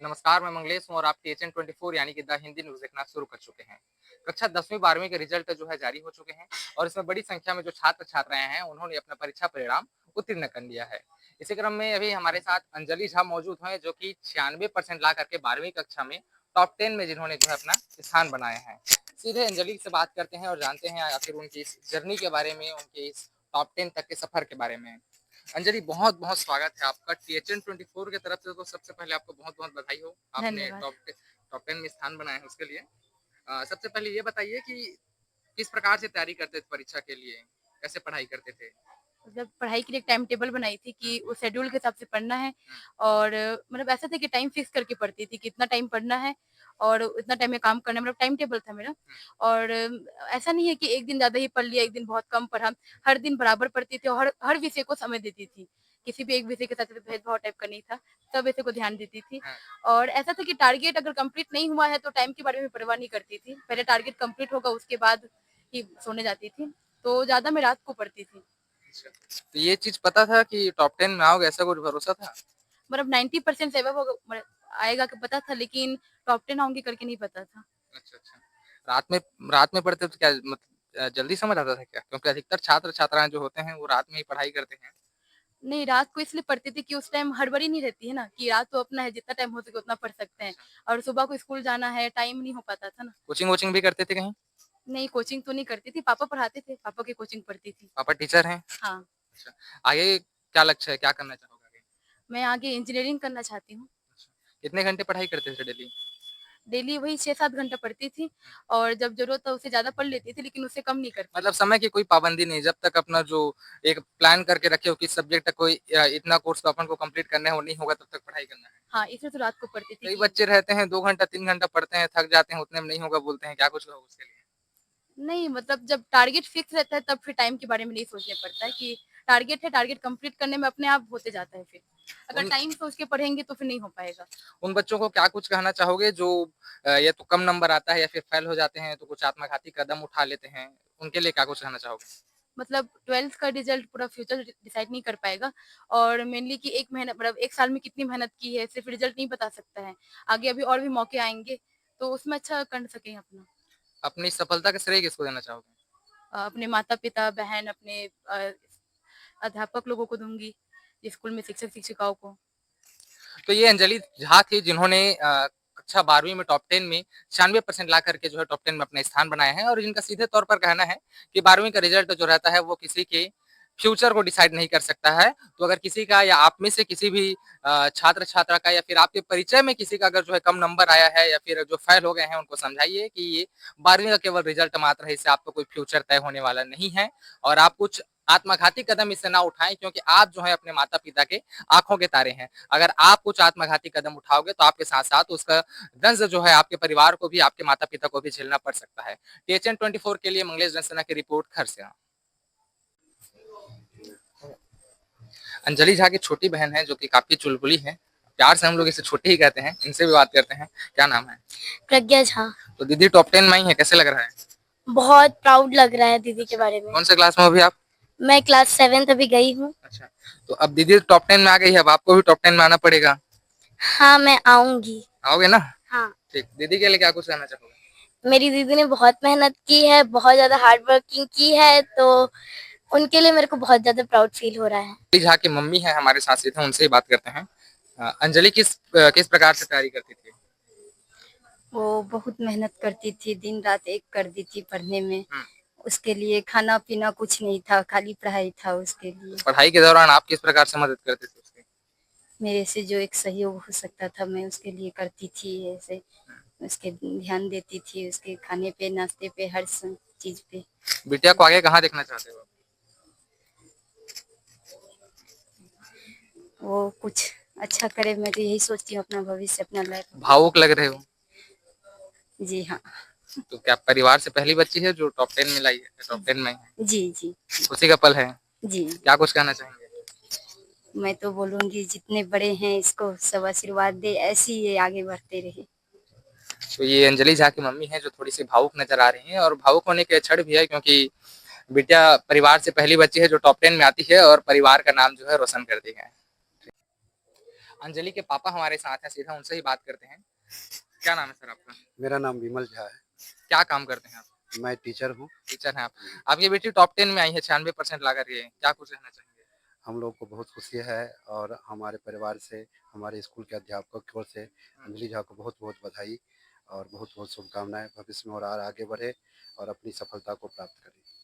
नमस्कार, मैं मंगलेश हूँ और आप टीएचएन 24 यानी कि द हिंदी न्यूज़ देखना शुरू कर चुके हैं। कक्षा 10वीं 12वीं के रिजल्ट जो है जारी हो चुके हैं और इसमें बड़ी संख्या में जो छात्र-छात्राएँ हैं, उन्होंने अपना परीक्षा परिणाम उत्तीर्ण कर लिया है। इसी क्रम में अभी हमारे साथ अंजलि झा मौजूद हैं, जो कि 96% ला करके 12वीं कक्षा में टॉप 10 में जिन्होंने जो है अपना स्थान बनाया है। सीधे अंजलि से बात करते हैं और जानते हैं आखिर उनकी इस जर्नी के बारे में, उनके इस टॉप 10 तक के सफर के बारे में। अंजलि, बहुत-बहुत स्वागत है आपका टीएचएन 24 की तरफ से। तो सबसे पहले आपको बहुत-बहुत बधाई हो, आपने धन्यवाद। टॉप 10 में स्थान बनाया है उसके लिए। सबसे पहले ये बताइए कि किस प्रकार से तैयारी करते थे परीक्षा के लिए? कैसे पढ़ाई करते थे? मतलब पढ़ाई के लिए एक टाइम टेबल बनाई थी हुँ, कि उस शेड्यूल के हिसाब से पढ़ना है हुँ, और मतलब ऐसा था कि टाइम फिक्स करके पढ़ती थी कि इतना टाइम पढ़ना है और उतना टाइम में काम करना है, मतलब टाइम टेबल था मेरा। हुँ। और ऐसा नहीं है कि एक दिन ज़्यादा ही पढ़ लिया, एक दिन बहुत कम पढ़ा। हर दिन बराबर पढ़ती थी और हर हर विषय को समय देती थी। किसी भी एक विषय के साथ भेदभाव टाइप का नहीं था, सब विषय को ध्यान देती थी। हाँ, और ऐसा था कि टारगेट अगर कंप्लीट नहीं हुआ है तो टाइम के बारे में परवाह नहीं करती थी। पहले टारगेट कंप्लीट होगा उसके बाद ही सोने जाती थी। तो ज़्यादा मैं रात को पढ़ती थी। अच्छा। तो ये चीज़ पता था कि टॉप 10 में आओगे, ऐसा कुछ भरोसा था? मतलब 90% सेवा होगा मतलब आएगा कि पता था, लेकिन टॉप 10 आऊँगी करके नहीं पता था। अच्छा, अच्छा। रात में पढ़ते तो क्या जल्दी समझ आता था क्या? क्योंकि अधिकतर छात्र-छात्राएँ जो होते हैं, वो रात में ही पढ़ाई करते हैं। नहीं, रात को इसलिए पढ़ती थी कि उस टाइम हड़बड़ी नहीं रहती है ना, कि रात तो अपना है, जितना टाइम हो सके उतना पढ़ सकते हैं। अच्छा। और सुबह को स्कूल जाना है, टाइम नहीं हो पाता था ना। कोचिंग-वोचिंग भी करते थे कहीं? नहीं, कोचिंग तो नहीं करती थी, पापा पढ़ाते थे, पापा की कोचिंग पढ़ती थी। पापा टीचर हैं? हाँ, अच्छा। आगे क्या लक्ष्य है? क्या करना चाहोगे आगे? मैं आगे इंजीनियरिंग करना चाहती हूँ। अच्छा। कितने घंटे पढ़ाई करते थे डेली? डेली वही 6-7 घंटा पढ़ती थी और जब ज़रूरत हो उससे ज़्यादा पढ़ लेती थी, लेकिन उससे कम नहीं करती मतलब थी। समय की कोई पाबंदी नहीं, जब तक अपना जो एक प्लान करके रखे हो कि सब्जेक्ट का कोई इतना कोर्स तो अपन को कंप्लीट करना है, वो नहीं होगा तब तक पढ़ाई करना है। हाँ, इसलिए तो रात को पढ़ती थी कई कि बच्चे रहते हैं 2 घंटा 3 घंटा पढ़ते हैं, थक जाते हैं, उतने में नहीं होगा बोलते हैं, क्या कुछ कहोगे उसके लिए? नहीं, मतलब जब टारगेट फिक्स रहता है तब फिर टाइम के बारे में नहीं सोचने पड़ता है कि टारगेट है, टारगेट कंप्लीट करने में अपने आप होते जाता है फिर। अगर उन टाइम सोच के पढ़ेंगे तो फिर नहीं हो पाएगा। उन बच्चों को क्या कुछ कहना चाहोगे जो या तो कम नंबर आता है या फिर फेल हो जाते हैं, तो कुछ आत्मघाती कदम उठा लेते हैं, उनके लिए क्या कुछ कहना चाहोगे? मतलब 12th का रिज़ल्ट पूरा फ्यूचर डिसाइड नहीं कर पाएगा और मेनली कि 1 महीना मतलब 1 साल में कितनी मेहनत की है, सिर्फ रिज़ल्ट नहीं बता सकता है। आगे अभी और भी मौके आएँगे, तो उसमें अच्छा कर सकें अपना। अपनी सफलता का श्रेय किसको देना चाहोगे? अपने माता-पिता, बहन, अपने अध्यापक लोगों को दूँगी, स्कूल में शिक्षक-शिक्षिकाओं को। तो ये अंजलि झा थी जिन्होंने कक्षा 12वीं में टॉप 10 में 96% ला करके जो है टॉप 10 में अपना स्थान बनाया है और जिनका सीधे तौर पर कहना है कि 12वीं का रिजल्ट जो रहता है वो किसी के फ्यूचर को डिसाइड नहीं कर सकता है। तो अगर किसी का या आप में से किसी भी छात्र-छात्रा का या फिर आपके परिचय में किसी का अगर जो है कम नंबर आया है या फिर जो फेल हो गए हैं उनको समझाइए कि ये 12वीं का केवल रिजल्ट मात्र है, इससे आपका कोई फ्यूचर तय होने वाला नहीं है और आप कुछ आत्मघाती कदम इससे ना उठाएँ क्योंकि आप जो है अपने माता-पिता के आँखों के तारे हैं। अगर आप कुछ आत्मघाती कदम उठाओगे तो आपके साथ-साथ उसका दंश जो है आपके परिवार को भी, आपके माता-पिता को भी झेलना पड़ सकता है। टीएचएन 24 के लिए मंगलेश जंसना की रिपोर्ट खरसिया। अंजलि झा की छोटी बहन है जो कि काफ़ी चुलबुली है। प्यार से हम लोग इसे छोटी ही कहते हैं। इनसे भी बात करते हैं। क्या नाम है? प्रज्ञा झा। तो दीदी टॉप 10 में आई है, कैसे लग रहा है? बहुत प्राउड लग रहा है दीदी के अच्छा, बारे में। कौन से क्लास में हो अभी आप? मैं क्लास 7th अभी गई हूँ। अच्छा, तो अब दीदी टॉप 10 में आ गई है, अब आपको भी टॉप 10 में आना पड़ेगा। हाँ, मैं आऊँगी। आओगे ना? हाँ, ठीक, दीदी के लिए क्या कुछ कहना चाहोगे? मेरी दीदी ने बहुत मेहनत की है, बहुत ज़्यादा हार्ड वर्किंग की है, तो उनके लिए मेरे को बहुत ज़्यादा प्राउड फील हो रहा है। अंजलि झा की मम्मी है हमारे साथ सीधे, उनसे ही बात करते हैं। अंजलि किस प्रकार से तैयारी करती थी? वो बहुत मेहनत करती थी, दिन-रात एक कर दी थी पढ़ने में। हुँ, उसके लिए खाना-पीना कुछ नहीं था, खाली पढ़ाई था उसके लिए। तो पढ़ाई के दौरान आप किस प्रकार से मदद करते थे उसकी? मेरे से जो एक सहयोग हो सकता था मैं उसके लिए करती थी ऐसे। उसके ध्यान देती थी, उसके खाने पे, नाश्ते पे, हर चीज़ पे। बिटिया को आगे कहाँ देखना चाहते हो आप? वो कुछ अच्छा करे, मैं तो यही सोचती हूँ अपना भविष्य, अपना लाइफ। भावुक लग रहे हो। जी हाँ। तो क्या परिवार से पहली बच्ची है जो टॉप 10 में लाई है, टॉप 10 में है? जी, जी, खुशी का पल है। जी। क्या कुछ कहना चाहेंगे? मैं तो बोलूँगी जितने बड़े हैं इसको सब आशीर्वाद दें, ऐसे ही ये आगे बढ़ते रहे। तो ये अंजलि झा की मम्मी है जो थोड़ी-सी भावुक नज़र आ रही हैं और भावुक होने के क्षण भी है क्योंकि बिटिया परिवार से पहली बच्ची है जो टॉप 10 में आती है और परिवार का नाम जो है रोशन करती है। अंजलि के पापा हमारे साथ हैं, सीधा उनसे ही बात करते हैं। क्या नाम है सर आपका? मेरा नाम विमल झा है। क्या काम करते हैं आप? मैं टीचर हूँ। टीचर हैं आप। आपकी बेटी टॉप 10 में आई है 96% ला कर के, क्या कुछ कहना चाहेंगे? हम लोग को बहुत खुशी है और हमारे परिवार से, हमारे स्कूल के अध्यापकों की ओर से अंजलि झा को बहुत-बहुत बधाई और बहुत-बहुत शुभकामनाएँ। भविष्य में और आगे बढ़े और अपनी सफलता को प्राप्त करे।